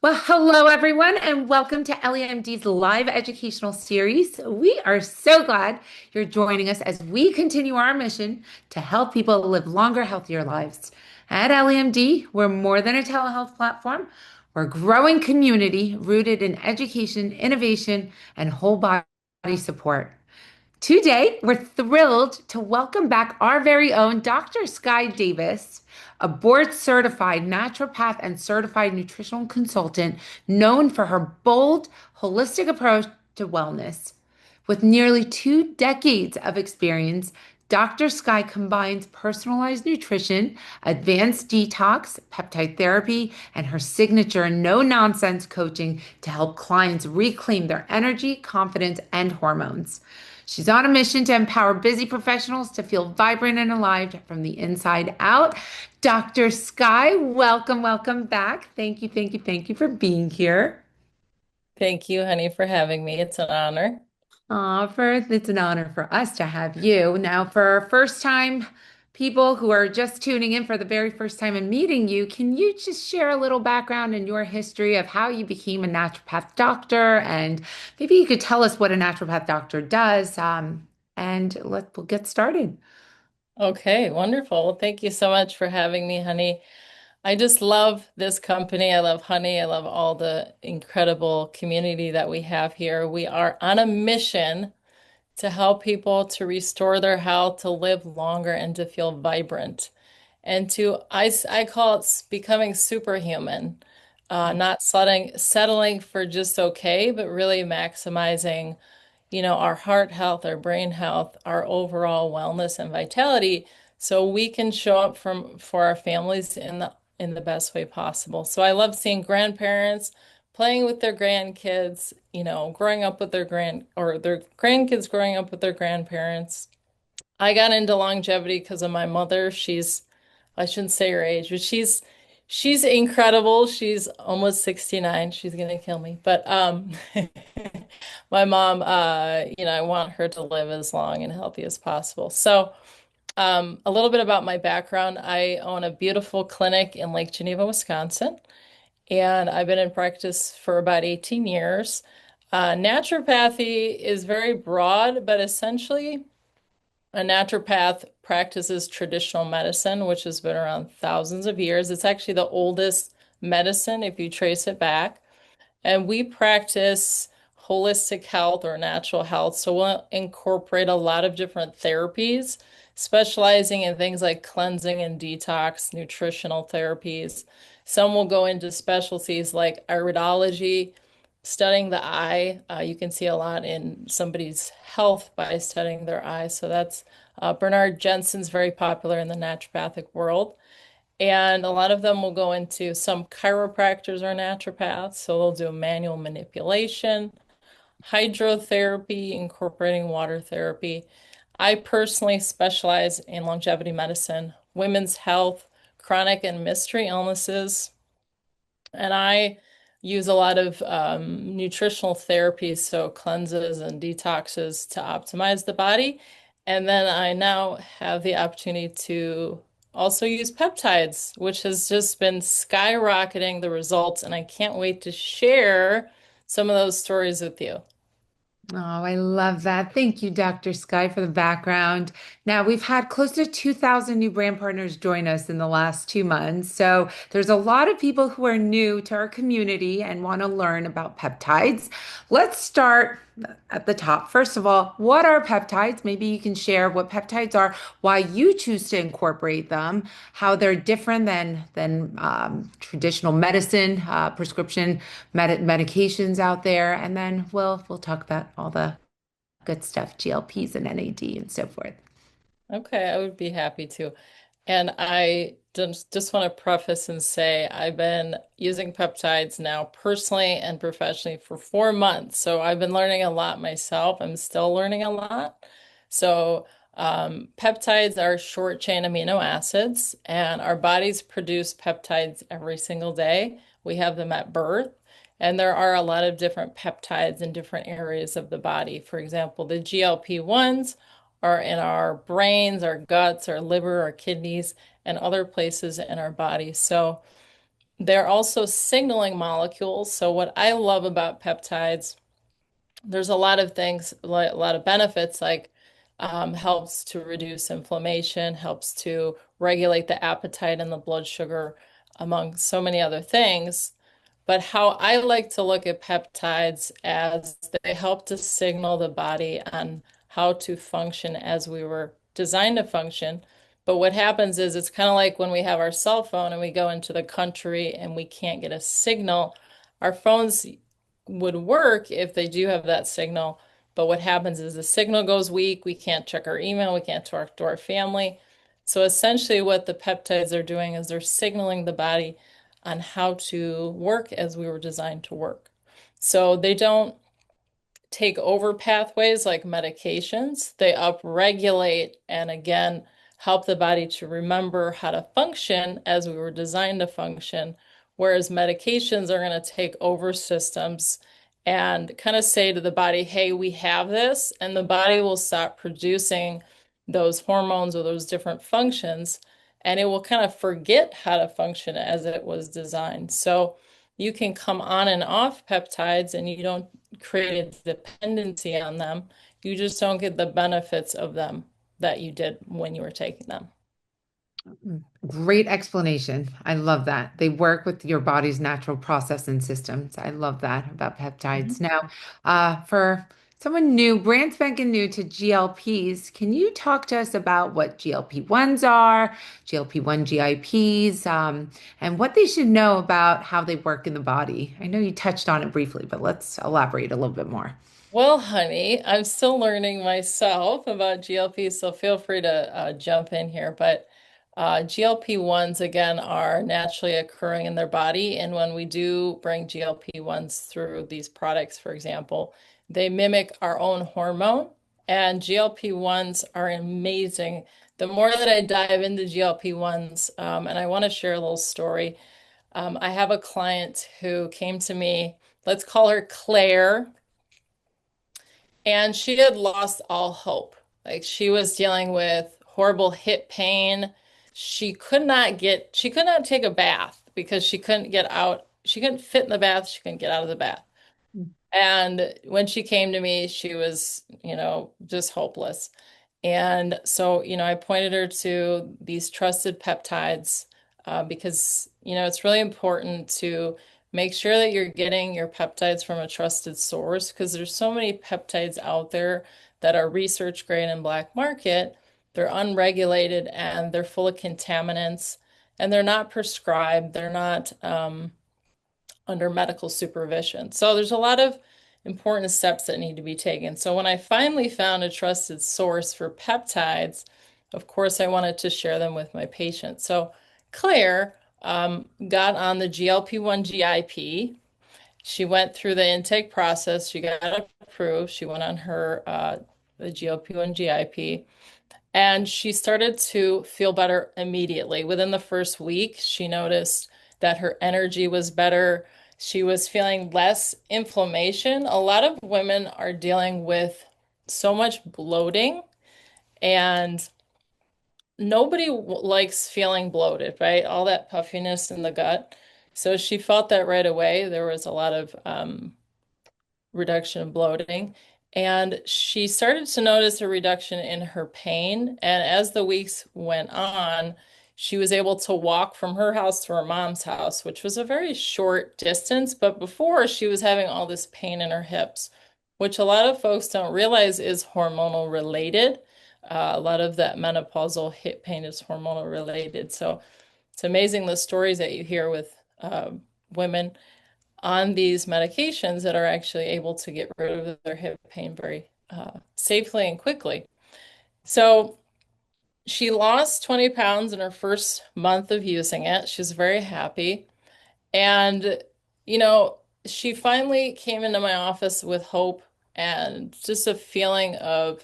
Well, hello everyone, and welcome to EllieMD's live educational series. We are so glad you're joining us as we continue our mission to help people live longer, healthier lives. At EllieMD, we're more than a telehealth platform. We're a growing community rooted in education, innovation, and whole body support. Today, we're thrilled to welcome back our very own Dr. Skye Davis, a board certified naturopath and certified nutritional consultant known for her bold, holistic approach to wellness. With nearly 2 decades of experience, Dr. Skye combines personalized nutrition, advanced detox, peptide therapy, and her signature no nonsense coaching to help clients reclaim their energy, confidence, and hormones. She's on a mission to empower busy professionals to feel vibrant and alive from the inside out. Dr. Skye, welcome, welcome back. Thank you for being here. Thank you, honey, for having me. It's an honor. First, it's an honor for us to have you. Now, for our first time people who are just tuning in for the very first time and meeting you, can you just share a little background in your history of how you became a naturopath doctor? And maybe you could tell us what a naturopath doctor does. And we'll get started. Okay, wonderful. Well, thank you so much for having me, honey. I just love this company. I love honey. I love all the incredible community that we have here. We are on a mission to help people to restore their health, to live longer, and to feel vibrant. And I call it becoming superhuman, not settling for just okay, but really maximizing our heart health, our brain health, our overall wellness and vitality, so we can show up for our families in the best way possible. So I love seeing grandparents playing with their grandkids, growing up with their grandkids growing up with their grandparents. I got into longevity because of my mother. I shouldn't say her age, but she's incredible. She's almost 69. She's gonna kill me. But my mom, I want her to live as long and healthy as possible. So, a little bit about my background. I own a beautiful clinic in Lake Geneva, Wisconsin, and I've been in practice for about 18 years. Naturopathy is very broad, but essentially a naturopath practices traditional medicine, which has been around thousands of years. It's actually the oldest medicine if you trace it back. And we practice holistic health or natural health. So we'll incorporate a lot of different therapies, specializing in things like cleansing and detox, nutritional therapies. Some will go into specialties like iridology, studying the eye. You can see a lot in somebody's health by studying their eyes. So that's Bernard Jensen's very popular in the naturopathic world. And a lot of them will go into some chiropractors or naturopaths. So they'll do manual manipulation, hydrotherapy, incorporating water therapy. I personally specialize in longevity medicine, women's health, chronic and mystery illnesses. And I use a lot of nutritional therapies, so cleanses and detoxes to optimize the body. And then I now have the opportunity to also use peptides, which has just been skyrocketing the results. And I can't wait to share some of those stories with you. Oh, I love that. Thank you, Dr. Skye, for the background. Now, we've had close to 2,000 new brand partners join us in the last 2 months. So there's a lot of people who are new to our community and want to learn about peptides. Let's start at the top. First of all, what are peptides? Maybe you can share what peptides are, why you choose to incorporate them, how they're different than traditional medicine, prescription medications out there, and then we'll talk about all the good stuff, GLPs and NAD and so forth. Okay, I would be happy to. And I just want to preface and say I've been using peptides now personally and professionally for 4 months. So I've been learning a lot myself. I'm still learning a lot. So peptides are short chain amino acids, and our bodies produce peptides every single day. We have them at birth. And there are a lot of different peptides in different areas of the body. For example, the GLP-1s are in our brains, our guts, our liver, our kidneys, and other places in our body. So they're also signaling molecules. So what I love about peptides, there's a lot of things, like a lot of benefits, like helps to reduce inflammation, helps to regulate the appetite and the blood sugar, among so many other things. But how I like to look at peptides as they help to signal the body on how to function as we were designed to function. But what happens is it's kind of like when we have our cell phone and we go into the country and we can't get a signal. Our phones would work if they do have that signal. But what happens is the signal goes weak. We can't check our email. We can't talk to our family. So essentially, what the peptides are doing is they're signaling the body on how to work as we were designed to work. So they don't take over pathways like medications. They upregulate and again help the body to remember how to function as we were designed to function. Whereas medications are going to take over systems and kind of say to the body, hey, we have this, and the body will stop producing those hormones or those different functions, and it will kind of forget how to function as it was designed. So you can come on and off peptides and you don't create a dependency on them. You just don't get the benefits of them that you did when you were taking them. Great explanation. I love that. They work with your body's natural process and systems. I love that about peptides. Mhm. Now, for someone new, brand spanking new to GLPs, can you talk to us about what GLP-1s are, GLP-1 GIPs, and what they should know about how they work in the body? I know you touched on it briefly, but let's elaborate a little bit more. Well, honey, I'm still learning myself about GLP, so feel free to jump in here. But GLP-1s, again, are naturally occurring in their body. And when we do bring GLP-1s through these products, for example, they mimic our own hormone. And GLP-1s are amazing. The more that I dive into GLP-1s, and I want to share a little story. I have a client who came to me, let's call her Claire. And she had lost all hope. Like she was dealing with horrible hip pain. She could not take a bath because she couldn't get out. She couldn't fit in the bath. She couldn't get out of the bath. And when she came to me, she was, just hopeless. And so, I pointed her to these trusted peptides because, it's really important to make sure that you're getting your peptides from a trusted source because there's so many peptides out there that are research grade and black market. They're unregulated and they're full of contaminants and they're not prescribed. They're not, under medical supervision. So there's a lot of important steps that need to be taken. So when I finally found a trusted source for peptides, of course, I wanted to share them with my patients. So Claire got on the GLP-1 GIP. She went through the intake process. She got approved. She went on her the GLP-1 GIP. And she started to feel better immediately. Within the first week, she noticed that her energy was better. She was feeling less inflammation. A lot of women are dealing with so much bloating, and nobody likes feeling bloated, right? All that puffiness in the gut. So she felt that right away. There was a lot of reduction of bloating. And she started to notice a reduction in her pain. And as the weeks went on, she was able to walk from her house to her mom's house, which was a very short distance. But before, she was having all this pain in her hips, which a lot of folks don't realize is hormonal related. A lot of that menopausal hip pain is hormonal related. So it's amazing the stories that you hear with women on these medications that are actually able to get rid of their hip pain very safely and quickly. So she lost 20 pounds in her first month of using it. She's very happy. And, you know, she finally came into my office with hope and just a feeling of,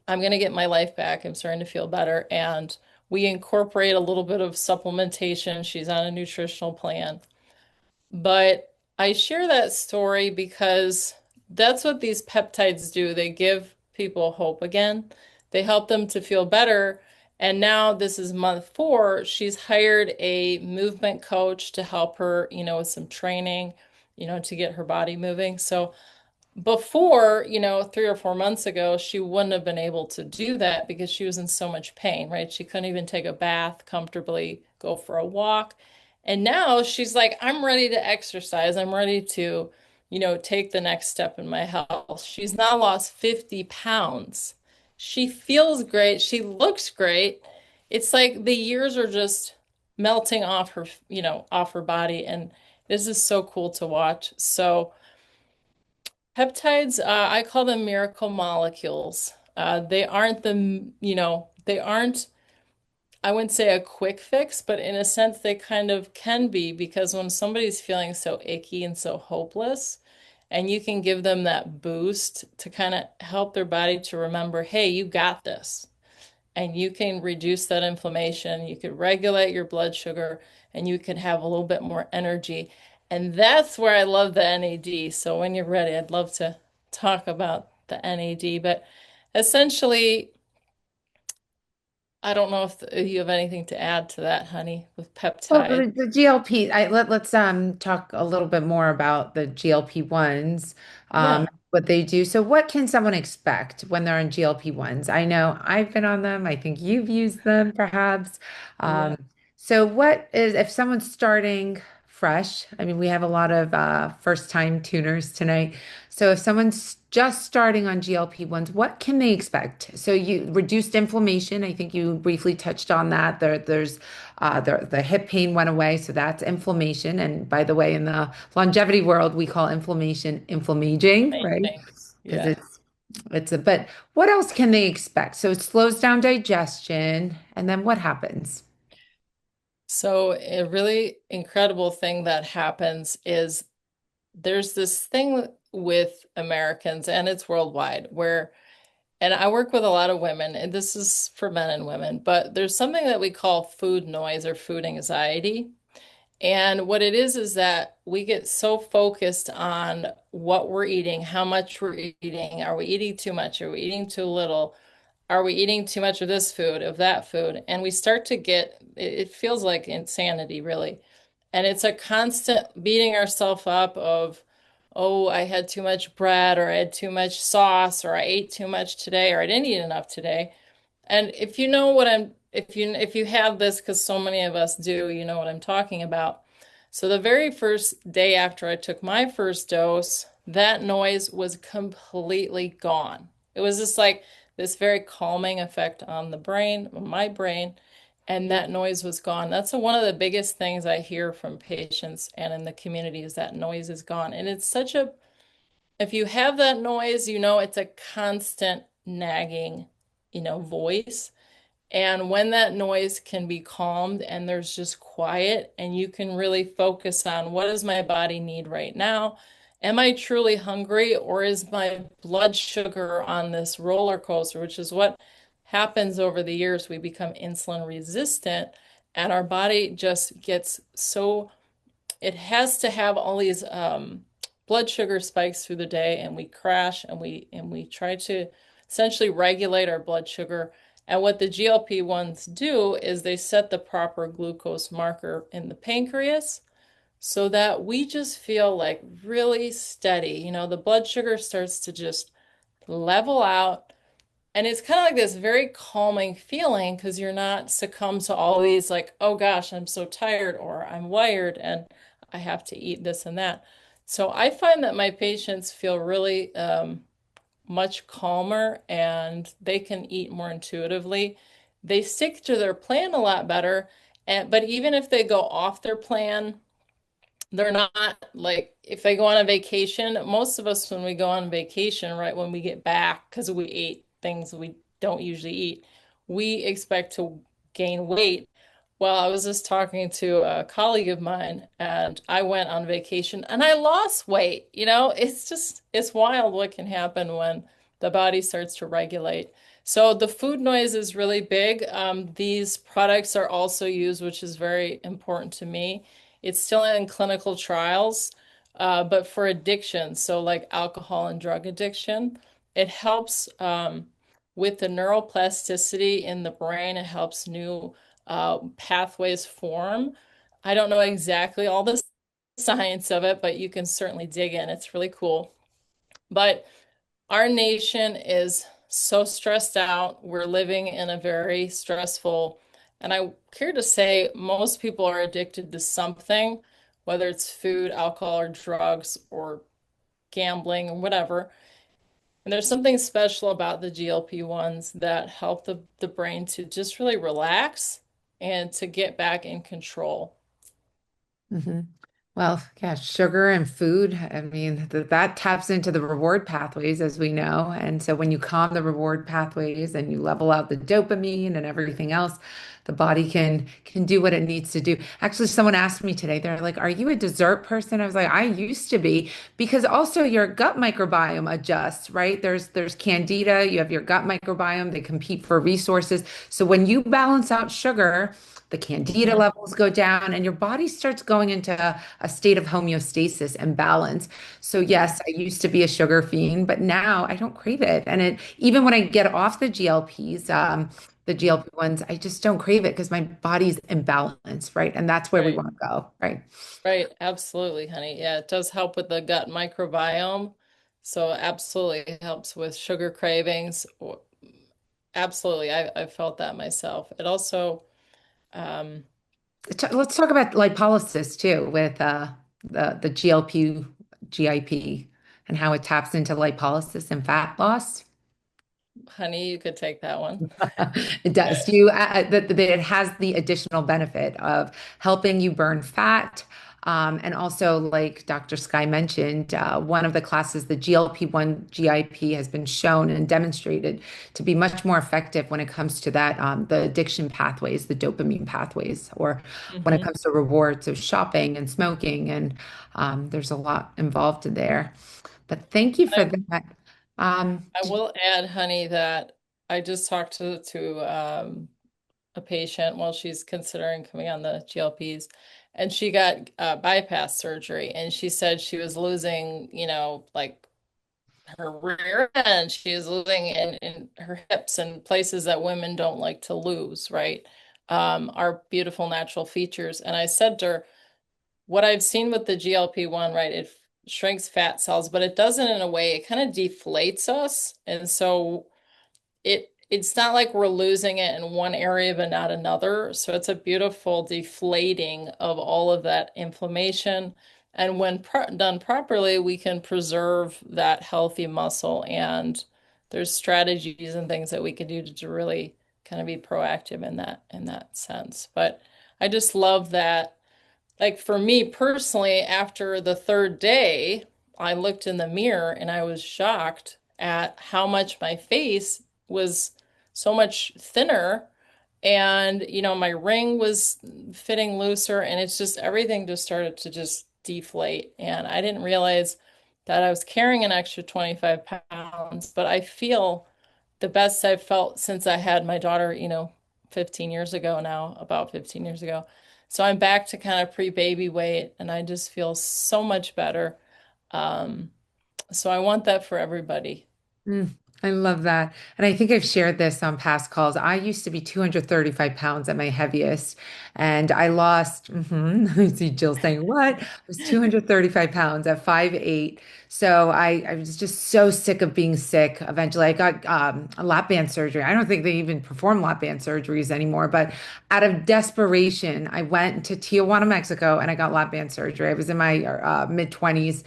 I'm going to get my life back. I'm starting to feel better. And we incorporate a little bit of supplementation. She's on a nutritional plan. But I share that story because that's what these peptides do. They give people hope again. They help them to feel better. And now this is month 4. She's hired a movement coach to help her, with some training, to get her body moving. So before, 3 or 4 months ago, she wouldn't have been able to do that because she was in so much pain, right? She couldn't even take a bath comfortably, go for a walk. And now she's like, I'm ready to exercise. I'm ready to, take the next step in my health. She's now lost 50 pounds. She feels great. She looks great. It's like the years are just melting off her, off her body. And this is so cool to watch. So, peptides, I call them miracle molecules. They aren't they aren't, I wouldn't say a quick fix, but in a sense, they kind of can be because when somebody's feeling so icky and so hopeless, and you can give them that boost to kind of help their body to remember, hey, you got this, and you can reduce that inflammation, you could regulate your blood sugar, and you can have a little bit more energy. And that's where I love the NAD. So when you're ready, I'd love to talk about the NAD. But essentially, I don't know if you have anything to add to that, honey, with Well, peptide. the GLP, let's talk a little bit more about the GLP-1s, Yeah. what they do. So what can someone expect when they're on GLP-1s? I know I've been on them. I think you've used them perhaps. Yeah. Um, so what is if someone's starting fresh? I mean, we have a lot of first-time tuners tonight. So if someone's just starting on GLP-1s, what can they expect? So you reduced inflammation. I think you briefly touched on that. There's the hip pain went away, so that's inflammation. And by the way, in the longevity world, we call inflammation inflammaging, right? Amazing. Because Yeah. it's a but what else can they expect? So it slows down digestion, and then what happens? So a really incredible thing that happens is there's this thing with Americans, and it's worldwide, where, and I work with a lot of women, and this is for men and women, but there's something that we call food noise or food anxiety. And what it is that we get so focused on what we're eating, how much we're eating. Are we eating too much? Are we eating too little? Are we eating too much of this food, of that food? And we start to get, it feels like insanity, really. And it's a constant beating ourselves up of, oh, I had too much bread, or I had too much sauce, or I ate too much today, or I didn't eat enough today. And if you know what I'm, if you have this, because so many of us do, you know what I'm talking about. So the very first day after I took my first dose, that noise was completely gone. It was just like this very calming effect on the brain, on my brain, and that noise was gone. That's one of the biggest things I hear from patients and in the community is that noise is gone. And it's such a, if you have that noise, it's a constant nagging, voice. And when that noise can be calmed and there's just quiet and you can really focus on what does my body need right now? Am I truly hungry, or is my blood sugar on this roller coaster, which is what happens over the years? We become insulin resistant and our body just gets so, it has to have all these blood sugar spikes through the day, and we crash and we try to essentially regulate our blood sugar. And what the GLP-1s do is they set the proper glucose marker in the pancreas so that we just feel like really steady. The blood sugar starts to just level out, and it's kind of like this very calming feeling because you're not succumb to all these like, oh gosh, I'm so tired, or I'm wired and I have to eat this and that. So I find that my patients feel really much calmer and they can eat more intuitively. They stick to their plan a lot better. But even if they go off their plan, they're not like if they go on a vacation, most of us when we go on vacation, right, when we get back, because we ate things we don't usually eat, we expect to gain weight. Well, I was just talking to a colleague of mine and I went on vacation and I lost weight. It's just, it's wild what can happen when the body starts to regulate. So the food noise is really big. These products are also used, which is very important to me. It's still in clinical trials, but for addiction, so like alcohol and drug addiction, it helps. with the neuroplasticity in the brain. It helps new pathways form. I don't know exactly all the science of it, but you can certainly dig in. It's really cool. But our nation is so stressed out. We're living in a very stressful, and I care to say most people are addicted to something, whether it's food, alcohol, or drugs, or gambling, or whatever. And there's something special about the GLP-1s that help the brain to just really relax and to get back in control. hmm Well, yeah, sugar and food, I mean, that taps into the reward pathways, as we know. And so when you calm the reward pathways and you level out the dopamine and everything else, the body can do what it needs to do. Actually, someone asked me today, they're like, "Are you a dessert person?" I was like, "I used to be," because also your gut microbiome adjusts, right? There's candida, you have your gut microbiome, they compete for resources. So when you balance out sugar, the candida Mhm. levels go down and your body starts going into a state of homeostasis and balance. So yes, I used to be a sugar fiend, but now I don't crave it. And it even when I get off the GLP-1s, I just don't crave it because my body's in balance, right? And that's where we Right. want to go, right? Right, absolutely, honey. Yeah, it does help with the gut microbiome. So absolutely it helps with sugar cravings. Absolutely, I felt that myself. It also, um, Let's talk about lipolysis too with the GLP, GIP and how it taps into lipolysis and fat loss. honey, you could take that one. It does. That it has the additional benefit of helping you burn fat. And also, like Dr. Skye mentioned, one of the classes, the GLP-1 GIP, has been shown and demonstrated to be much more effective when it comes to that, the addiction pathways, the dopamine pathways, or when it Mhm. comes to rewards of shopping and smoking. And there's a lot involved in there. But thank you for I, that. Um, I will add, honey, that I just talked to a patient while she's considering coming on the GLPs, and she got bypass surgery, and she said she was losing, like her rear end. She is losing in her hips and places that women don't like to lose, right? Are beautiful natural features. And I said to her, what I've seen with the GLP-1, right, it shrinks fat cells, but it doesn't in a way, it kind of deflates us. And so it's not like we're losing it in one area but not another. So it's a beautiful deflating of all of that inflammation. And when done properly, we can preserve that healthy muscle. And there's strategies and things that we can do to really kind of be proactive in that sense. But I just love that, like for me personally, after the third day, I looked in the mirror and I was shocked at how much my face was so much thinner. And, my ring was fitting looser, and it's just everything just started to just deflate. And I didn't realize that I was carrying an extra 25 pounds, but I feel the best I've felt since I had my daughter, 15 years ago now, about 15 years ago. So I'm back to kind of pre-baby weight, and I just feel so much better. Um, so I want that for everybody. Mm, I love that. And I think I've shared this on past calls. I used to be 235 pounds at my heaviest, and I lost, I see Jill saying, what? I was 235 pounds at 5'8". So I was just so sick of being sick. Eventually, I got a lap band surgery. I don't think they even perform lap band surgeries anymore, but out of desperation, I went to Tijuana, Mexico, and I got lap band surgery. I was in my mid 20s.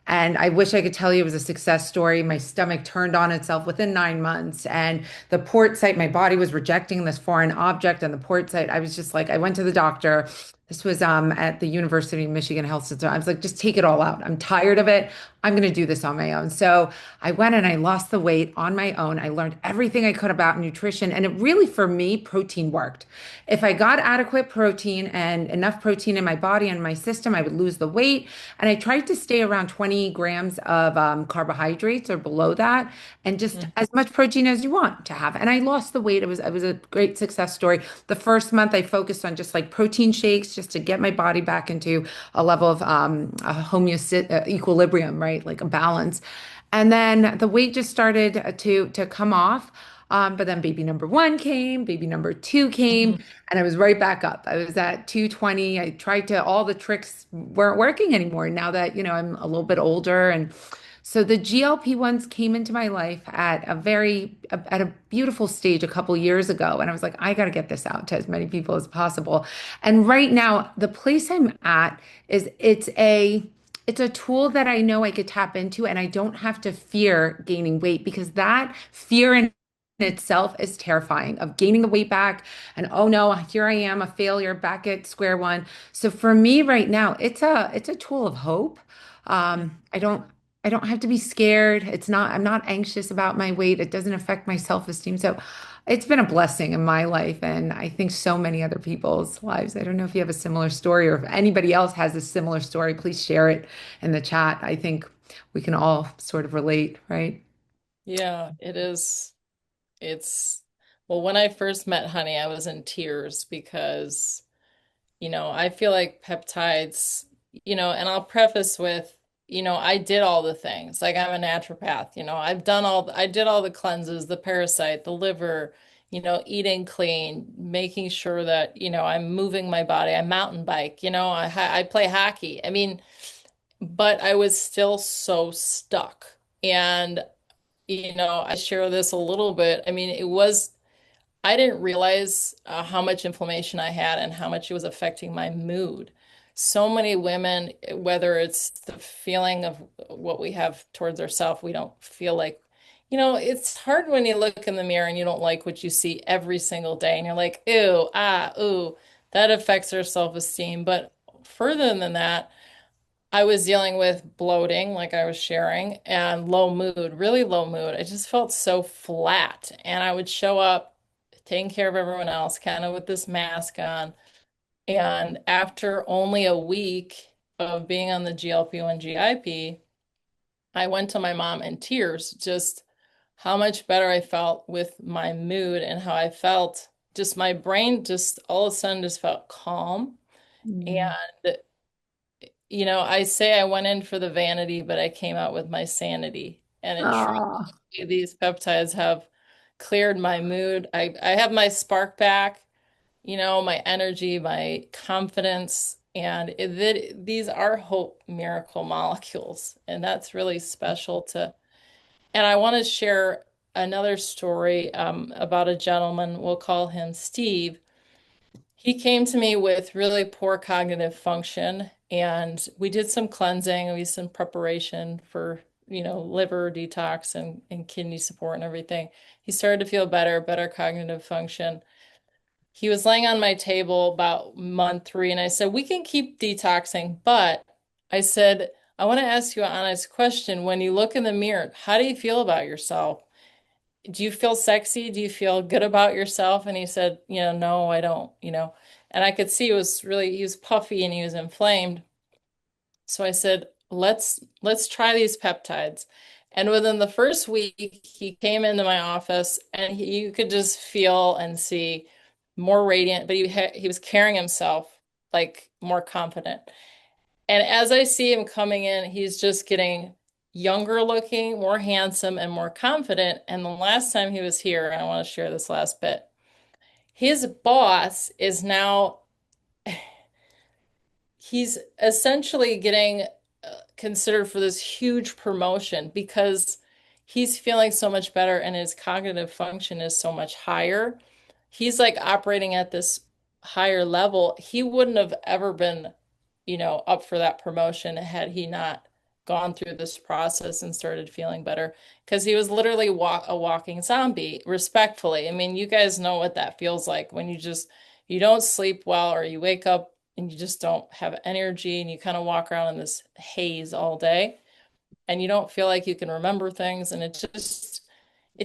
And I wish I could tell you it was a success story. My stomach turned on itself within 9 months. And the port site, my body was rejecting this foreign object on the port site. I was just like, I went to the doctor. This was at the University of Michigan Health System. I was like, just take it all out. I'm tired of it. I'm going to do this on my own. So I went and I lost the weight on my own. I learned everything I could about nutrition. And it really, for me, protein worked. If I got adequate protein and enough protein in my body and my system, I would lose the weight. And I tried to stay around 20 grams of carbohydrates or below that, and just Mhm. as much protein as you want to have. And I lost the weight. It was a great success story. The first month, I focused on just like protein shakes, just to get my body back into a level of a homeostasis equilibrium, right? Like a balance. And then the weight just started to come off. But then baby number one came, baby number two came, Mhm. and I was right back up. I was at 220. I tried to, all the tricks weren't working anymore now that, I'm a little bit older. And so the GLP-1s came into my life at a beautiful stage a couple years ago. And I was like, I got to get this out to as many people as possible. And right now, the place I'm at is it's a tool that I know I could tap into and I don't have to fear gaining weight because that fear in itself is terrifying of gaining the weight back and oh no, here I am, a failure, back at square one. So for me right now, it's a tool of hope. I don't have to be scared. I'm not anxious about my weight. It doesn't affect my self-esteem. So it's been a blessing in my life and I think so many other people's lives. I don't know if you have a similar story or if anybody else has a similar story, please share it in the chat. I think we can all sort of relate, right? Yeah, it is. It's, well, when I first met Honey, I was in tears because, I feel like peptides, and I'll preface with, I did all the things. Like I'm a naturopath, I did all the cleanses, the parasite, the liver, eating clean, making sure that, I'm moving my body. I mountain bike, I play hockey. I mean, but I was still so stuck. And, I share this a little bit. I mean, I didn't realize how much inflammation I had and how much it was affecting my mood. So many women, whether it's the feeling of what we have towards ourselves, we don't feel like, it's hard when you look in the mirror and you don't like what you see every single day and you're like, ew, ooh, that affects our self-esteem. But further than that, I was dealing with bloating, like I was sharing, and low mood, really low mood. I just felt so flat. And I would show up taking care of everyone else, kind of with this mask on. And after only a week of being on the GLP-1 GIP, I went to my mom in tears, just how much better I felt with my mood and how I felt. Just my brain just all of a sudden just felt calm. Mm. And I say I went in for the vanity, but I came out with my sanity. And it truly, Oh. these peptides have cleared my mood. I have my spark back, my energy, my confidence, and these are hope miracle molecules. And that's really special to. And I want to share another story about a gentleman, we'll call him Steve. He came to me with really poor cognitive function, and we did some cleansing, we did some preparation for, liver detox and kidney support and everything. He started to feel better, better cognitive function. He was laying on my table about month three, and I said, we can keep detoxing, but I said, I want to ask you an honest question. When you look in the mirror, how do you feel about yourself? Do you feel sexy? Do you feel good about yourself? And he said, no, I don't. And I could see he was puffy and he was inflamed. So I said, let's try these peptides. And within the first week, he came into my office and you could just feel and see more radiant, but he was carrying himself like more confident. And as I see him coming in, he's just getting younger looking, more handsome, and more confident. And the last time he was here, and I want to share this last bit, his boss is now, he's essentially getting considered for this huge promotion because he's feeling so much better and his cognitive function is so much higher. He's like operating at this higher level. He wouldn't have ever been, up for that promotion had he not gone through this process and started feeling better because he was literally a walking zombie, respectfully. I mean, you guys know what that feels like when you don't sleep well or you wake up and you just don't have energy and you kind of walk around in this haze all day and you don't feel like you can remember things and it's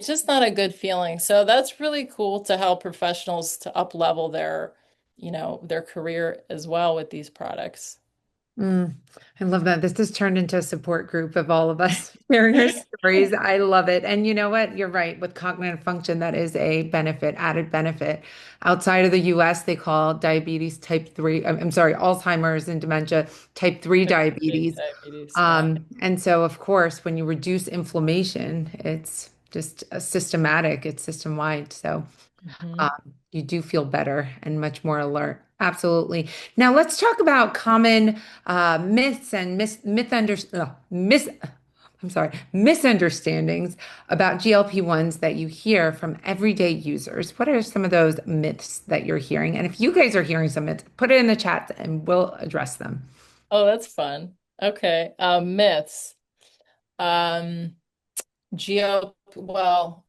just not a good feeling. So that's really cool to help professionals to up level their career as well with these products. Mm, I love that. This has turned into a support group of all of us sharing our stories. I love it. And you know what? You're right. With cognitive function, that is a benefit, added benefit. Outside of the US, they call diabetes type 3, I'm sorry, Alzheimer's and dementia type 3 Type 2 diabetes. diabetes, yeah. And so, of course, when you reduce inflammation, just systematic. It's system wide. So Mhm. you do feel better and much more alert. Absolutely. Now let's talk about common myths and I'm sorry, misunderstandings about GLP-1s that you hear from everyday users. What are some of those myths that you're hearing? And if you guys are hearing some myths, put it in the chat and we'll address them. Oh, that's fun. Okay. Myths. Um, well,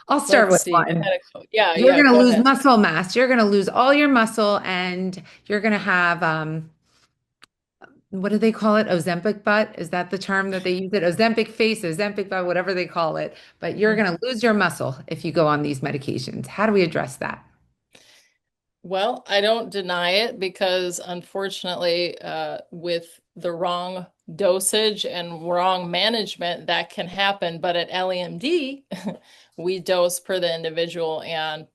I'll start let's with see. We one. had yeah, You're yeah, going to go lose ahead. muscle mass. You're going to lose all your muscle and you're going to have what do they call it? Ozempic butt? Is that the term that they use it? Ozempic face, Ozempic butt, whatever they call it. But you're going to lose your muscle if you go on these medications. How do we address that? Well, I don't deny it because unfortunately, with the wrong dosage and wrong management, that can happen. But at LEMD, we dose per the individual and,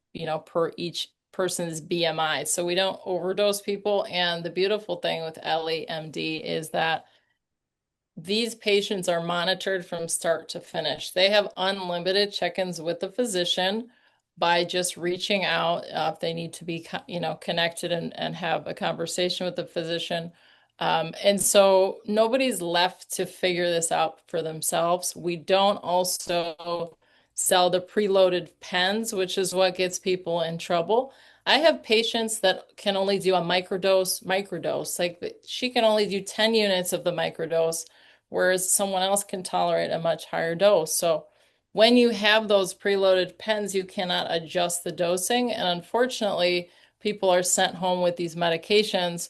per each person's BMI. So we don't overdose people. And the beautiful thing with LEMD is that these patients are monitored from start to finish. They have unlimited check-ins with the physician by just reaching out if they need to be, connected and have a conversation with the physician. And so nobody's left to figure this out for themselves. We don't also sell the preloaded pens, which is what gets people in trouble. I have patients that can only do a microdose. Like she can only do 10 units of the microdose whereas someone else can tolerate a much higher dose. So when you have those preloaded pens, you cannot adjust the dosing. And unfortunately, people are sent home with these medications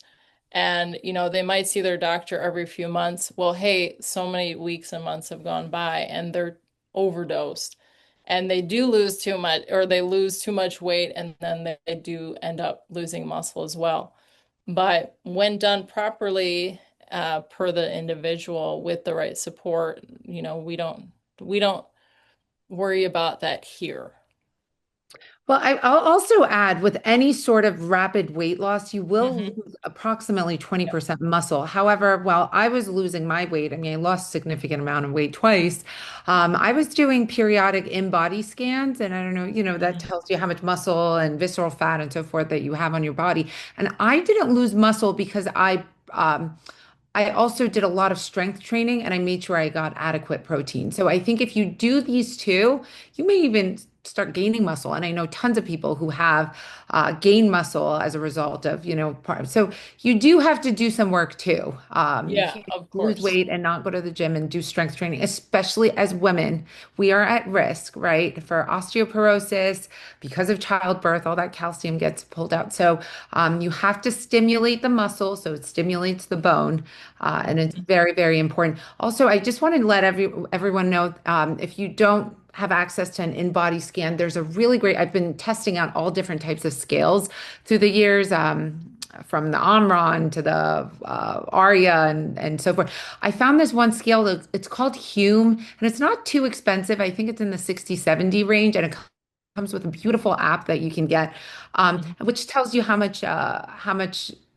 and they might see their doctor every few months. Well, hey, so many weeks and months have gone by and they're overdosed. And they do lose too much, or they lose too much weight, and then they do end up losing muscle as well. But when done properly, per the individual with the right support, we don't worry about that here. Well, I'll also add with any sort of rapid weight loss, you will Hmm. lose approximately Yep. 20% muscle. However, while I was losing my weight, I mean, I lost a significant amount of weight twice. I was doing periodic in-body scans, and I don't know, that Mhm. tells you how much muscle and visceral fat and so forth that you have on your body. And I didn't lose muscle because I also did a lot of strength training and I made sure I got adequate protein. So I think if you do these two, you may even start gaining muscle. And I know tons of people who have gained muscle as a result of, so you do have to do some work too. You Yeah, can't of lose course. weight and not go to the gym and do strength training, especially as women. We are at risk, right, for osteoporosis because of childbirth, all that calcium gets pulled out. So you have to stimulate the muscle so it stimulates the bone. And it's Mhm. very, very important. Also, I just wanted to let everyone know if you don't have access to an in-body scan, there's a really great, I've been testing out all different types of scales through the years. From the Omron to the Aria and so forth. I found this one scale that it's called Hume and it's not too expensive. I think it's in the 60, 70 range and it comes with a beautiful app that you can get, Mhm. which tells you how much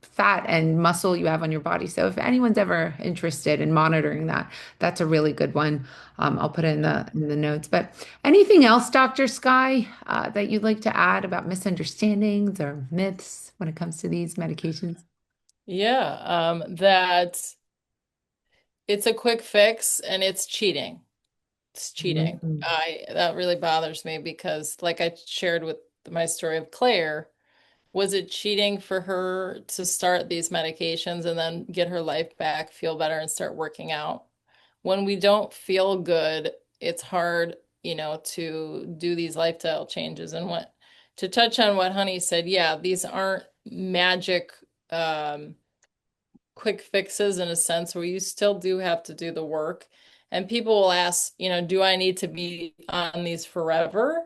fat and muscle you have on your body. So if anyone's ever interested in monitoring that, that's a really good one. I'll put it in the notes. But anything else, Dr. Skye, that you'd like to add about misunderstandings or myths when it comes to these medications? Yeah, that it's a quick fix and it's cheating. It's cheating. Mhm. I That really bothers me because like I shared with my story of Claire, was it cheating for her to start these medications and then get her life back, feel better, and start working out? When we don't feel good, it's hard, to do these lifestyle changes. And what to touch on what Honey said, yeah, these aren't magic um, quick fixes in a sense where you still do have to do the work. And people will ask, do I need to be on these forever?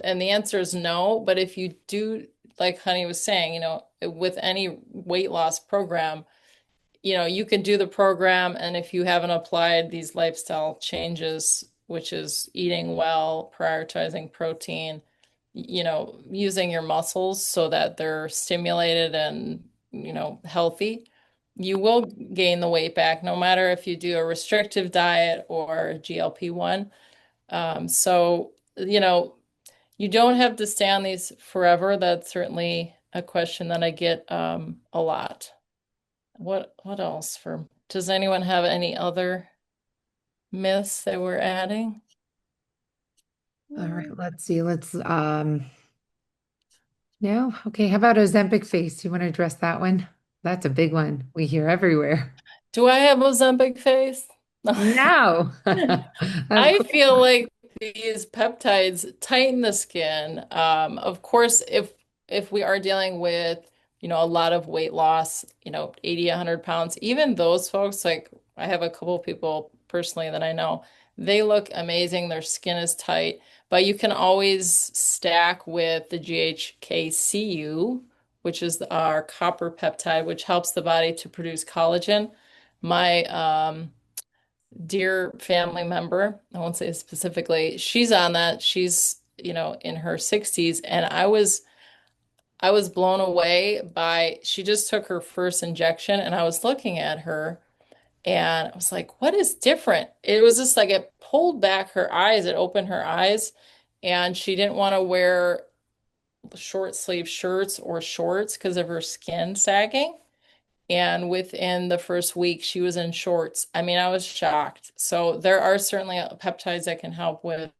And the answer is no. But if you do, like Honey was saying, with any weight loss program, you can do the program, and if you haven't applied these lifestyle changes, which is eating well, prioritizing protein, using your muscles so that they're stimulated and, healthy, you will gain the weight back no matter if you do a restrictive diet or GLP-1. So, you don't have to stay on these forever. That's certainly a question that I get a lot. What else does anyone have any other myths that we're adding? All right, let's see. No. Okay, how about Ozempic face? You want to address that one? That's a big one we hear everywhere. Do I have Ozempic face? No. No. Of I course. feel like these peptides tighten the skin. Of course, if we are dealing with, a lot of weight loss, 80, 100 pounds, even those folks, like I have a couple people personally that I know, they look amazing. Their skin is tight, but you can always stack with the GHKCU, which is our copper peptide, which helps the body to produce collagen. My dear family member, I won't say specifically, she's on that. She's, in her 60s, and I was blown away by she just took her first injection, and I was looking at her and I was like, what is different? It was just like it pulled back her eyes, it opened her eyes, and she didn't want to wear short sleeve shirts or shorts because of her skin sagging. And within the first week, she was in shorts. I mean, I was shocked. So there are certainly peptides that can help with,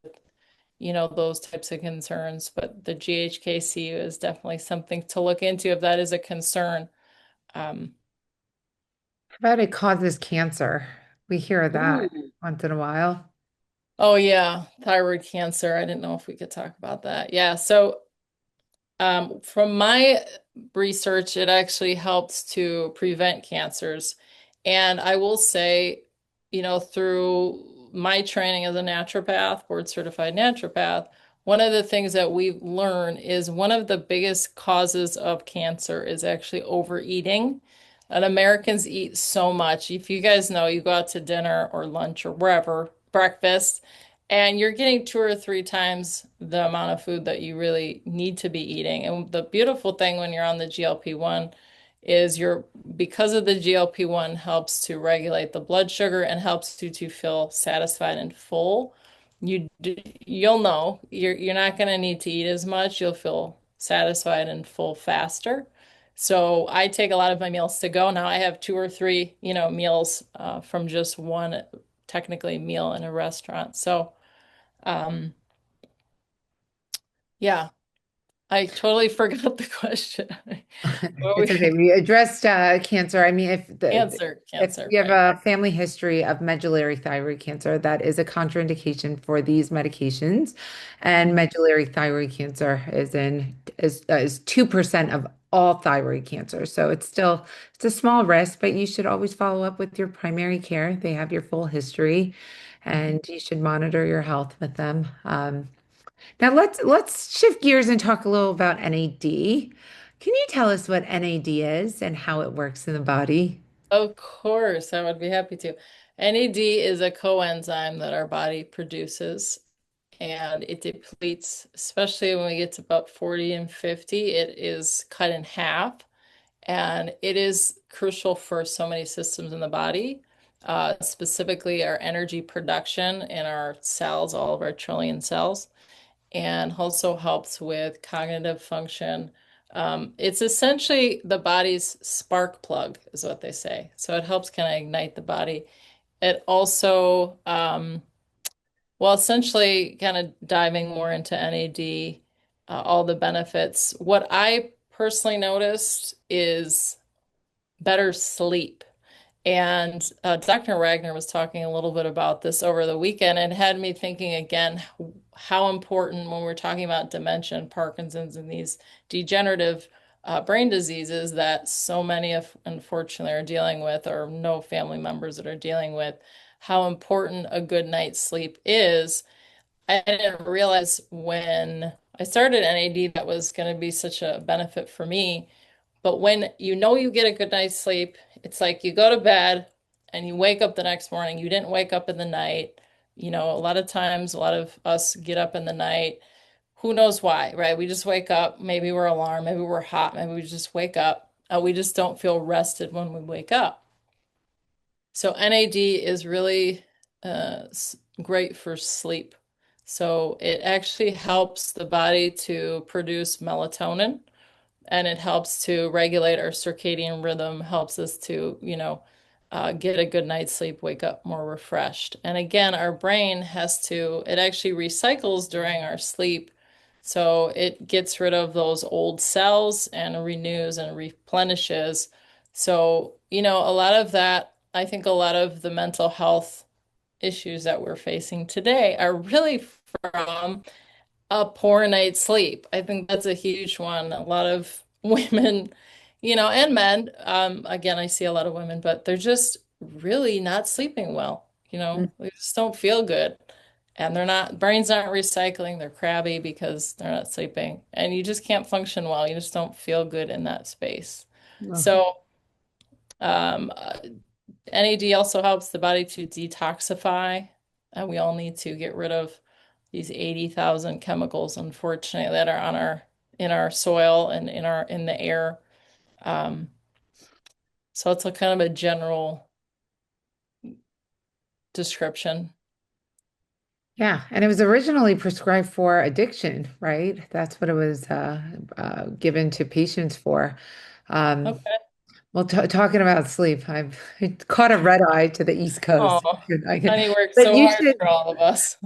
those types of concerns. But the GHKCU is definitely something to look into if that is a concern. Um, How about it causes cancer? We hear that Ooh. once in a while. Oh yeah, thyroid cancer. I didn't know if we could talk about that. Yeah, so from my research, it actually helps to prevent cancers. And I will say, through my training as a naturopath, board certified naturopath, one of the things that we've learned is one of the biggest causes of cancer is actually overeating. And Americans eat so much. If you guys know, you go out to dinner or lunch or wherever, breakfast, and you're getting two or three times the amount of food that you really need to be eating. And the beautiful thing when you're on the GLP-1 is because of the GLP-1 helps to regulate the blood sugar and helps you to feel satisfied and full. You'll know you're not going to need to eat as much. You'll feel satisfied and full faster. So I take a lot of my meals to go now. I have two or three, meals from just one technically meal in a restaurant. So um, yeah, I totally forgot the question. What It's okay. we We addressed cancer. I mean, if cancer, you have right? a family history of medullary thyroid cancer, that is a contraindication for these medications. And medullary thyroid cancer is 2% of all thyroid cancer. So it's a small risk, but you should always follow up with your primary care. They have your full history, and you should monitor your health with them. Now let's shift gears and talk a little about NAD. Can you tell us what NAD is and how it works in the body? Of course, I would be happy to. NAD is a coenzyme that our body produces, and it depletes, especially when we get to about 40 and 50, it is cut in half. And it is crucial for so many systems in the body, specifically our energy production in our cells, all of our trillion cells, and also helps with cognitive function. It's essentially the body's spark plug, is what they say. So it helps kind of ignite the body. It also, well, essentially, kind of diving more into NAD, all the benefits. What I personally noticed is better sleep. And Dr. Wagner was talking a little bit about this over the weekend and had me thinking again how important when we're talking about dementia and Parkinson's and these degenerative brain diseases that so many of unfortunately are dealing with or no family members that are dealing with, how important a good night's sleep is. I didn't realize when I started NAD that was going to be such a benefit for me. But when you get a good night's sleep, it's like you go to bed and you wake up the next morning. You didn't wake up in the night. A lot of times, a lot of us get up in the night. Who knows why, right? We just wake up. Maybe we're alarmed. Maybe we're hot. Maybe we just wake up. We just don't feel rested when we wake up. So NAD is really great for sleep. So it actually helps the body to produce melatonin, and it helps to regulate our circadian rhythm, helps us to, get a good night's sleep, wake up more refreshed. And again, our brain it actually recycles during our sleep. So it gets rid of those old cells and renews and replenishes. So, a lot of that, I think a lot of the mental health issues that we're facing today are really from a poor night's sleep. I think that's a huge one. A lot of women, and men, again, I see a lot of women, but they're just really not sleeping well. They just don't feel good. And brains aren't recycling. They're crabby because they're not sleeping. And you just can't function well. You just don't feel good in that space. Mhm. So, um, NAD also helps the body to detoxify. And we all need to get rid of these 80,000 chemicals, unfortunately, that are in our soil and in the air. Um, so it's a kind of a general description. Yeah, and it was originally prescribed for addiction, right? That's what it was given to patients for. Um, Okay. well, t talking about sleep, I've caught a red eye to the East Oh, Coast. I could, honey worked but so you hard should, for all of us.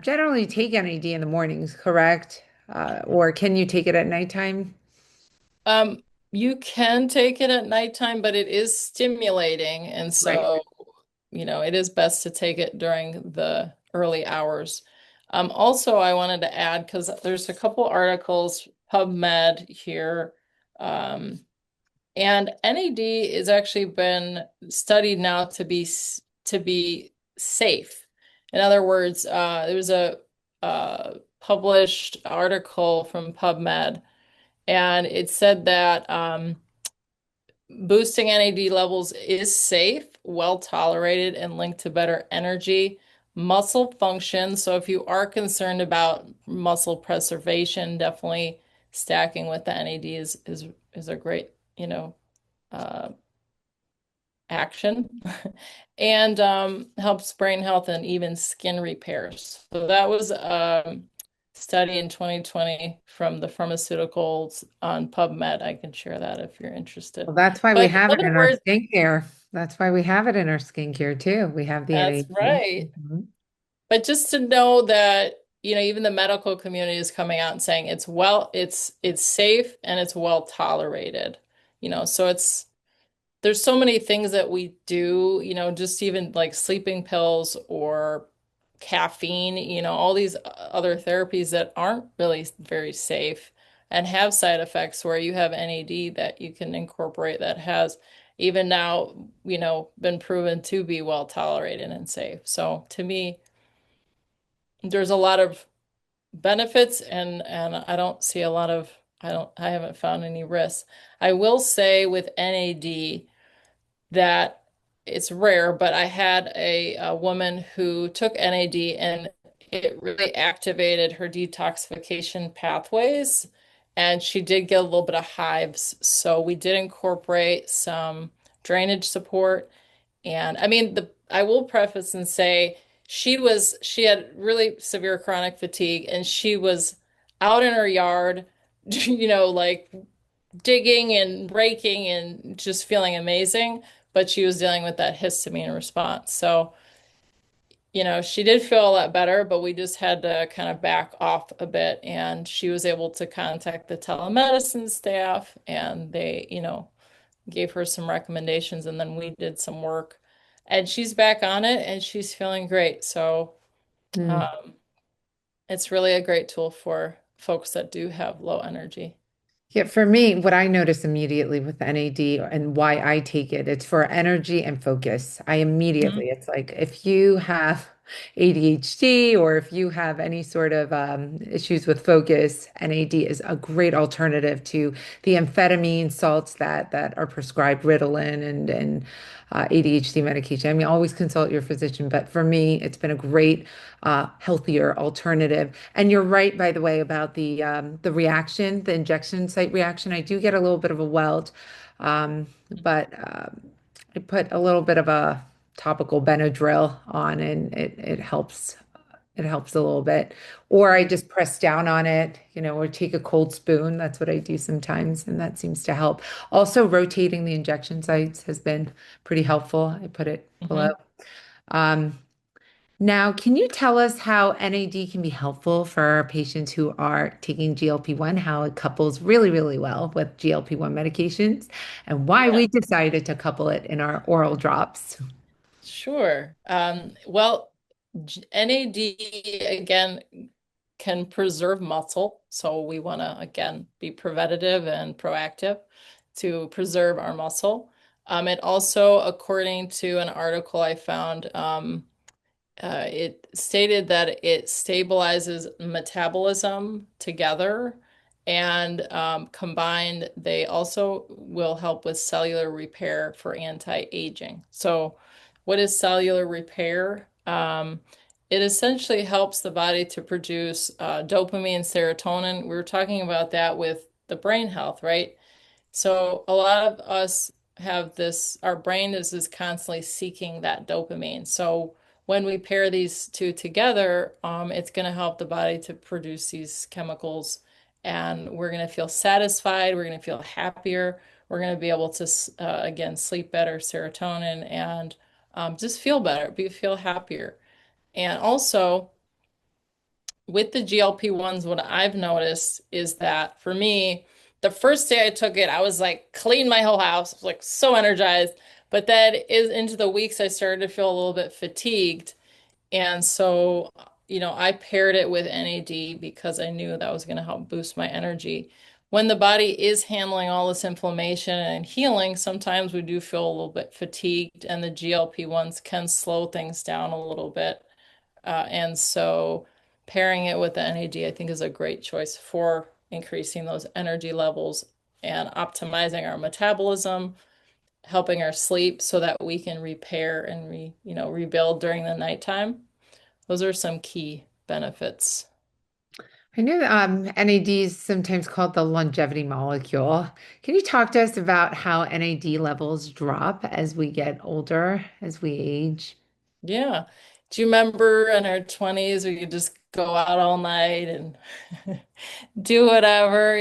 generally take NAD in the mornings, correct? Or can you take it at nighttime? Um, you can take it at nighttime, but it is stimulating, and Right. so, it is best to take it during the early hours. Also, I wanted to add, because there's a couple articles, PubMed here, and NAD has actually been studied now to be safe. In other words, there was a published article from PubMed, and it said that boosting NAD levels is safe, well tolerated, and linked to better energy, muscle function. So if you are concerned about muscle preservation, definitely stacking with the NAD is a great, uh, action. And helps brain health and even skin repairs. So that was a study in 2020 from the pharmaceuticals on PubMed. I can share that if you're interested. Well, that's why we But in have it other in our words, skincare. That's why we have it in our skincare too. We have the that's NAD. right. Mhm. But just to know that, even the medical community is coming out and saying it's safe and it's well tolerated. So there's so many things that we do, just even like sleeping pills or caffeine, all these other therapies that aren't really very safe and have side effects where you have NAD that you can incorporate that has even now, been proven to be well tolerated and safe. So to me, there's a lot of benefits, and I don't see a lot of I haven't found any risks. I will say with NAD that it's rare, but I had a woman who took NAD and it really activated her detoxification pathways. And she did get a little bit of hives. So we did incorporate some drainage support. And I mean, I will preface and say she had really severe chronic fatigue and she was out in her yard, like digging and raking and just feeling amazing, but she was dealing with that histamine response. So, she did feel a lot better, but we just had to kind of back off a bit. And she was able to contact the telemedicine staff and they, gave her some recommendations and then we did some work. And she's back on it and she's feeling great. So, Mm. um, it's really a great tool for folks that do have low energy. Yeah, for me, what I notice immediately with NAD and why I take it, it's for energy and focus. Mhm. It's like if you have ADHD or if you have any sort of issues with focus, NAD is a great alternative to the amphetamine salts that are prescribed, Ritalin and ADHD medication. I mean, always consult your physician, but for me, it's been a great, healthier alternative. And you're right, by the way, about the reaction, the injection site reaction. I do get a little bit of a welt, but I put a little bit of a topical Benadryl on, and it helps. it helps a little bit. Or I just press down on it, or take a cold spoon. That's what I do sometimes, and that seems to help. Also, rotating the injection sites has been pretty helpful. I put it below. Mhm. Um, Now, can you tell us how NAD can be helpful for patients who are taking GLP-1, how it couples really, really well with GLP-1 medications, and why Yeah, we decided to couple it in our oral drops? sure. Well, NAD again can preserve muscle. So we want to again be preventative and proactive to preserve our muscle. It also, according to an article I found, it stated that it stabilizes metabolism together, and combined, they also will help with cellular repair for anti-aging. So, what is cellular repair? It essentially helps the body to produce dopamine, serotonin. We were talking about that with the brain health, right? So a lot of us have this, our brain is constantly seeking that dopamine. So when we pair these two together, it's going to help the body to produce these chemicals, and we're going to feel satisfied. We're going to feel happier. We're going to be able to, again, sleep better, serotonin, and just feel better, feel happier. And also, with the GLP-1s, what I've noticed is that for me, the first day I took it, I was like cleaned my whole house, was like so energized. But then is into the weeks I started to feel a little bit fatigued. And so, I paired it with NAD because I knew that was going to help boost my energy. When the body is handling all this inflammation and healing, sometimes we do feel a little bit fatigued, and the GLP-1s can slow things down a little bit. And so pairing it with the NAD, I think, is a great choice for increasing those energy levels and optimizing our metabolism, helping our sleep so that we can repair and rebuild during the nighttime. Those are some key benefits. I know that NAD is sometimes called the longevity molecule. Can you talk to us about how NAD levels drop as we get older, as we age? Yeah. Do you remember in our 20s we could just go out all night and do whatever, I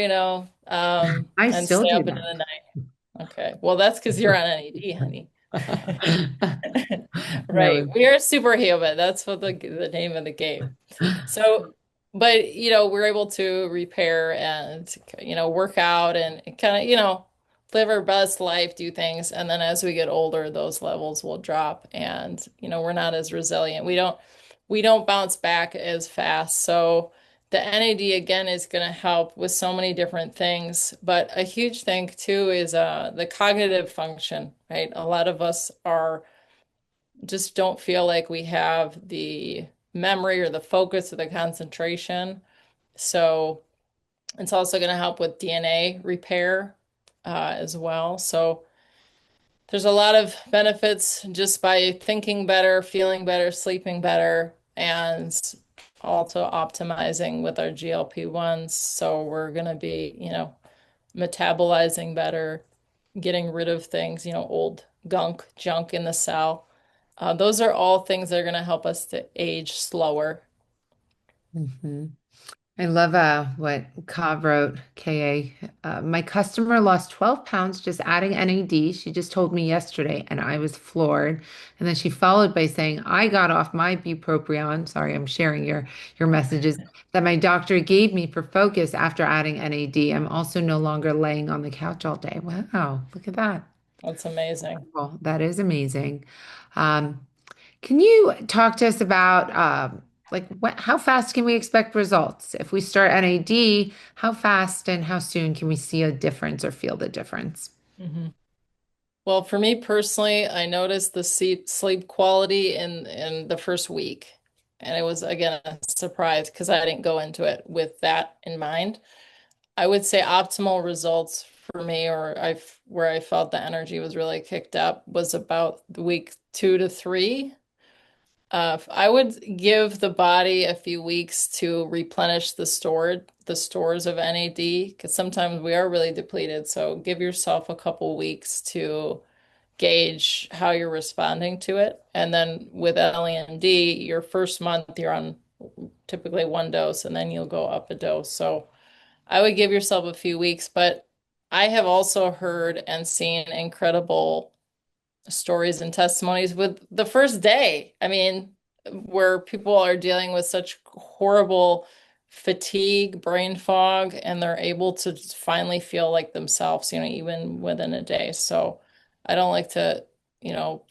and still stay do up into the night? Okay. Well, that's because you're on NAD, honey. that. Right. No. We are superhuman. That's what the name of the game. So, but we're able to repair and work out and kind of, live our best life, do things. And then as we get older, those levels will drop, and we're not as resilient. We don't bounce back as fast. So the NAD again is going to help with so many different things, but a huge thing too is the cognitive function, right? A lot of us are just don't feel like we have the memory or the focus or the concentration. So it's also going to help with DNA repair as well. So there's a lot of benefits just by thinking better, feeling better, sleeping better, and also optimizing with our GLP-1s. So we're going to be, metabolizing better, getting rid of things, old junk in the cell. Those are all things that are going to help us to age slower. Mhm. I love what Kav wrote, KA. My customer lost 12 pounds just adding NAD. She just told me yesterday, and I was floored. And then she followed by saying, I got off my bupropion. Sorry, I'm sharing your messages that my doctor gave me for focus after adding NAD. I'm also no longer laying on the couch all day. Wow, look at that. That's amazing. Well, that is amazing. Um, can you talk to us about how fast can we expect results? If we start NAD, how fast and how soon can we see a difference or feel the difference? Mhm. Well, for me personally, I noticed the sleep quality in the first week. And it was, again, a surprise because I didn't go into it with that in mind. I would say optimal results for me, or where I felt the energy was really kicked up, was about the week 2 to 3. I would give the body a few weeks to replenish the stores of NAD, because sometimes we are really depleted. So give yourself a couple weeks to gauge how you're responding to it. And then with LEMD, your first month you're on typically one dose, and then you'll go up a dose. So I would give yourself a few weeks, but I have also heard and seen incredible stories and testimonies with the first day. I mean, where people are dealing with such horrible fatigue, brain fog, and they're able to finally feel like themselves, even within a day. So I don't like to,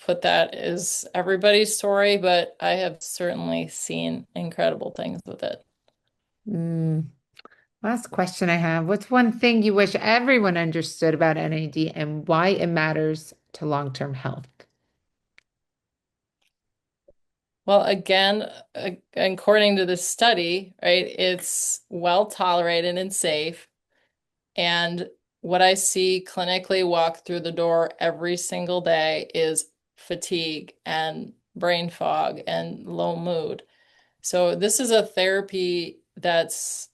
put that as everybody's story, but I have certainly seen incredible things with it. Mm. Last question I have. What's one thing you wish everyone understood about NAD and why it matters to long-term health? Well, again, according to this study, right, it's well tolerated and safe. And what I see clinically walk through the door every single day is fatigue and brain fog and low mood. So this is a therapy that's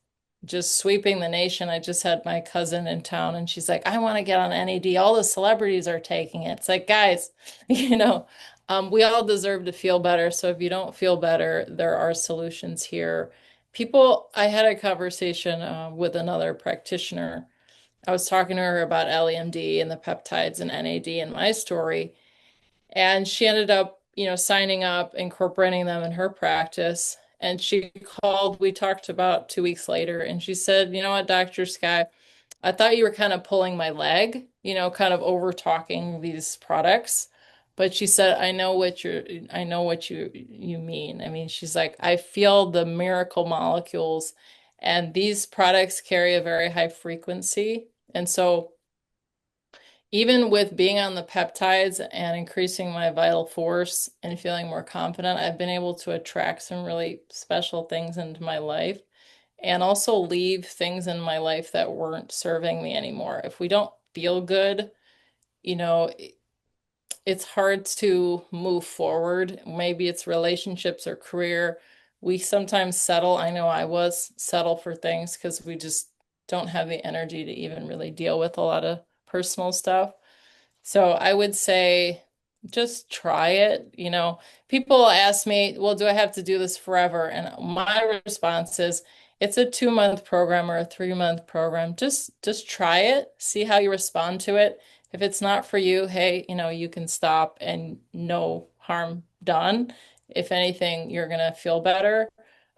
just sweeping the nation. I just had my cousin in town and she's like, I want to get on NAD. All the celebrities are taking it. It's like, guys, we all deserve to feel better. So if you don't feel better, there are solutions here. I had a conversation with another practitioner. I was talking to her about EllieMD and the peptides and NAD and my story. And she ended up, signing up, incorporating them in her practice. And she called, we talked about 2 weeks later, and she said, you know what, Dr. Skye, I thought you were kind of pulling my leg, kind of over talking these products. But she said, I know what you mean. I mean, she's like, I feel the miracle molecules, and these products carry a very high frequency. And so even with being on the peptides and increasing my vital force and feeling more confident, I've been able to attract some really special things into my life and also leave things in my life that weren't serving me anymore. If we don't feel good, you know, it's hard to move forward. Maybe it's relationships or career. We sometimes settle. I know I was settle for things because we just don't have the energy to even really deal with a lot of personal stuff. So I would say just try it. People ask me, well, do I have to do this forever? And my response is, it's a 2-month program or a 3-month program. Just try it, see how you respond to it. If it's not for you, hey, you can stop and no harm done. If anything, you're gonna feel better.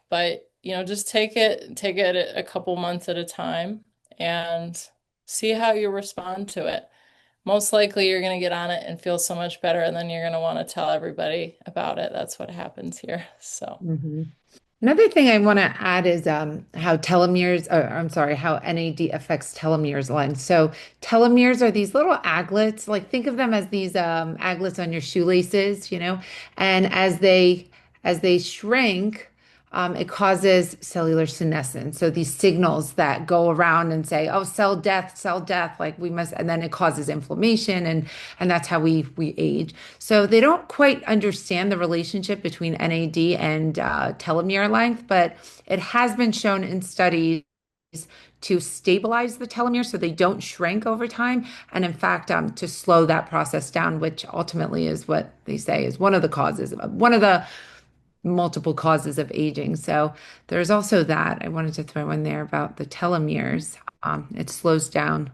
But, just take it a couple months at a time and see how you respond to it. Most likely you're going to get on it and feel so much better, and then you're going to want to tell everybody about it. That's what happens here. So, Mhm. Another thing I want to add is how telomeres, or I'm sorry, how NAD affects telomeres length. So telomeres are these little aglets, like think of them as these aglets on your shoelaces, and as they shrink, it causes cellular senescence. So these signals that go around and say, "Oh, cell death," like we must, and then it causes inflammation, and that's how we age. So they don't quite understand the relationship between NAD and telomere length, but it has been shown in studies to stabilize the telomere so they don't shrink over time, and in fact, to slow that process down, which ultimately is what they say is one of the multiple causes of aging. So there's also that. I wanted to throw in there about the telomeres. It slows down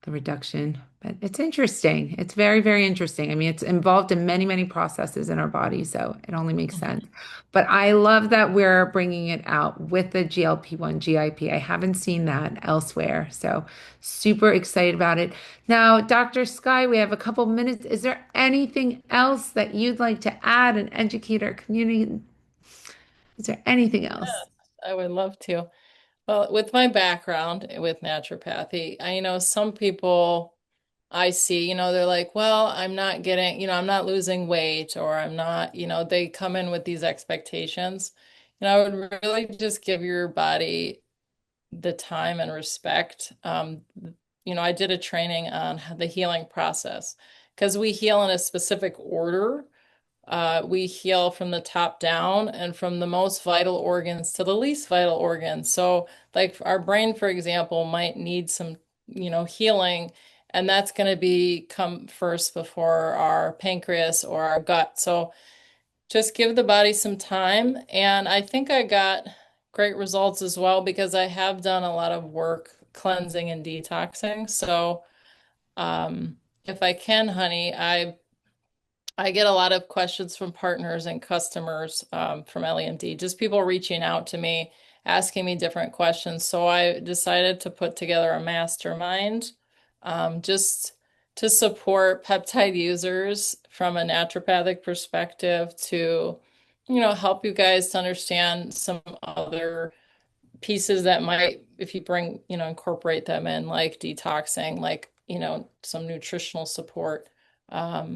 the reduction. But it's interesting. It's very, very interesting. I mean, it's involved in many, many processes in our body, so it only makes sense. But I love that we're bringing it out with the GLP-1 GIP. I haven't seen that elsewhere, so super excited about it. Now, Dr. Skye, we have a couple minutes. Is there anything else that you'd like to add and educate our community? Is there anything else? yes, I would love to. Well, with my background with naturopathy, I know some people I see, they're like, well, I'm not getting, I'm not losing weight or I'm not, they come in with these expectations. I would really just give your body the time and respect. I did a training on the healing process because we heal in a specific order. We heal from the top down and from the most vital organs to the least vital organs. So, like our brain, for example, might need some, healing, and that's going to be come first before our pancreas or our gut. So, just give the body some time. And I think I got great results as well because I have done a lot of work cleansing and detoxing. So, if I can, honey, I get a lot of questions from partners and customers from EllieMD, just people reaching out to me, asking me different questions. So I decided to put together a mastermind just to support peptide users from a naturopathic perspective to, help you guys to understand some other pieces that might, if you bring, incorporate them in, like detoxing, like, some nutritional support.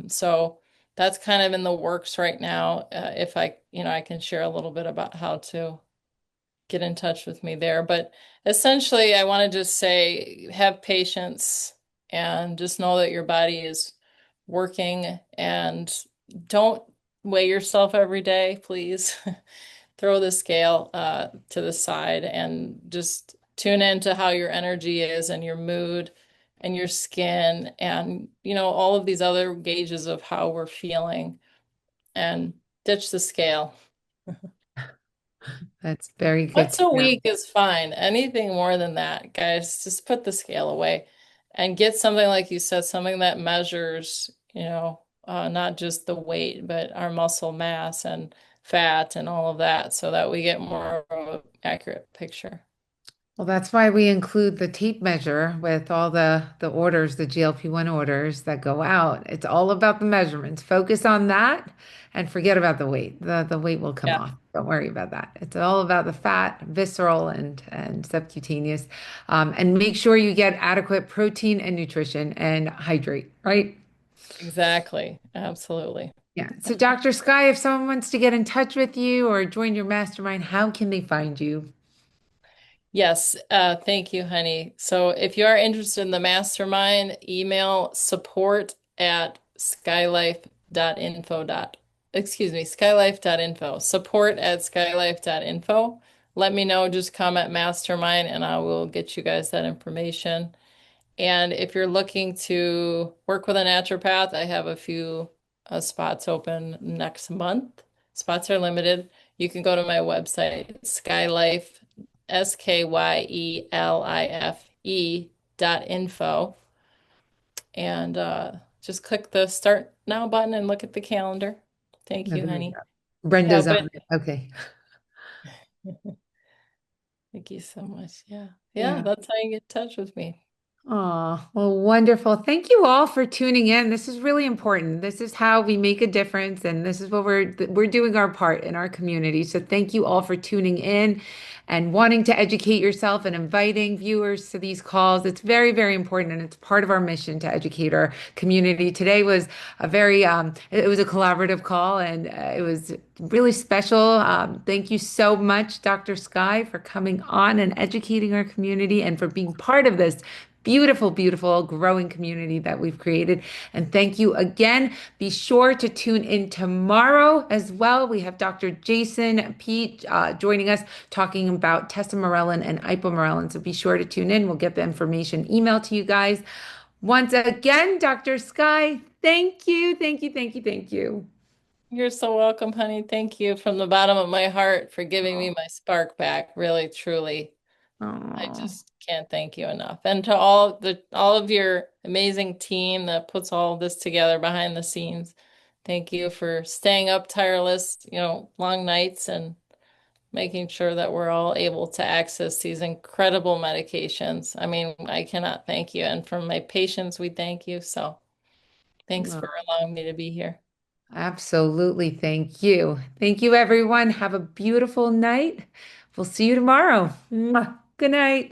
So that's kind of in the works right now. If I can share a little bit about how to get in touch with me there. But essentially, I want to just say, have patience and just know that your body is working and don't weigh yourself every day, please. Throw the scale to the side and just tune into how your energy is and your mood and your skin and all of these other gauges of how we're feeling and ditch the scale. That's very good Once to a know. week is fine. Anything more than that, guys, just put the scale away and get something like you said, something that measures, not just the weight, but our muscle mass and fat and all of that so that we get more of an accurate picture. Well, that's why we include the tape measure with all the orders, the GLP-1 orders that go out. It's all about the measurements. Focus on that and forget about the weight. The weight will come Yeah, off. Don't worry about that. It's all about the fat, visceral and subcutaneous. And make sure you get adequate protein and nutrition and hydrate, right? exactly. Absolutely. Yeah. So, Dr. Skye, if someone wants to get in touch with you or join your mastermind, how can they find you? Yes, thank you, honey. So if you are interested in the mastermind, email support at skylife.info skylife.info. Support at skylife.info. Let me know, just comment mastermind and I will get you guys that information. And if you're looking to work with a naturopath, I have a few spots open next month. Spots are limited. You can go to my website, Skylife, SKYELIFE.info, and just click the Start Now button and look at the calendar. Thank Oh, you, there you honey. go. Yeah, Brenda's but on it. Okay. thank you so much. Yeah. Yeah, Yeah. that's how you get in touch with me. Oh, well, wonderful. Thank you all for tuning in. This is really important. This is how we make a difference, and this is what we're doing our part in our community. So thank you all for tuning in and wanting to educate yourself and inviting viewers to these calls. It's very, very important, and it's part of our mission to educate our community. Today was it was a collaborative call, and it was really special. Thank you so much, Dr. Skye, for coming on and educating our community and for being part of this beautiful, beautiful growing community that we've created. And thank you again. Be sure to tune in tomorrow as well. We have Dr. Jason Pete joining us talking about tesamorelin and ipamorelin. So be sure to tune in. We'll get the information emailed to you guys. Once again, Dr. Skye, thank you, thank you, thank you, thank you. You're so welcome, honey. Thank you from the bottom of my heart for giving me Oh, my spark back. Really, truly. I oh, just can't thank you enough. And to all of your amazing team that puts all of this together behind the scenes. Thank you for staying up tireless, long nights and making sure that we're all able to access these incredible medications. I mean, I cannot thank you. And from my patients, we thank you. So thanks for oh. allowing me to be here. Absolutely. Thank you. Thank you, everyone. Have a beautiful night. We'll see you tomorrow. Mwah. Good night.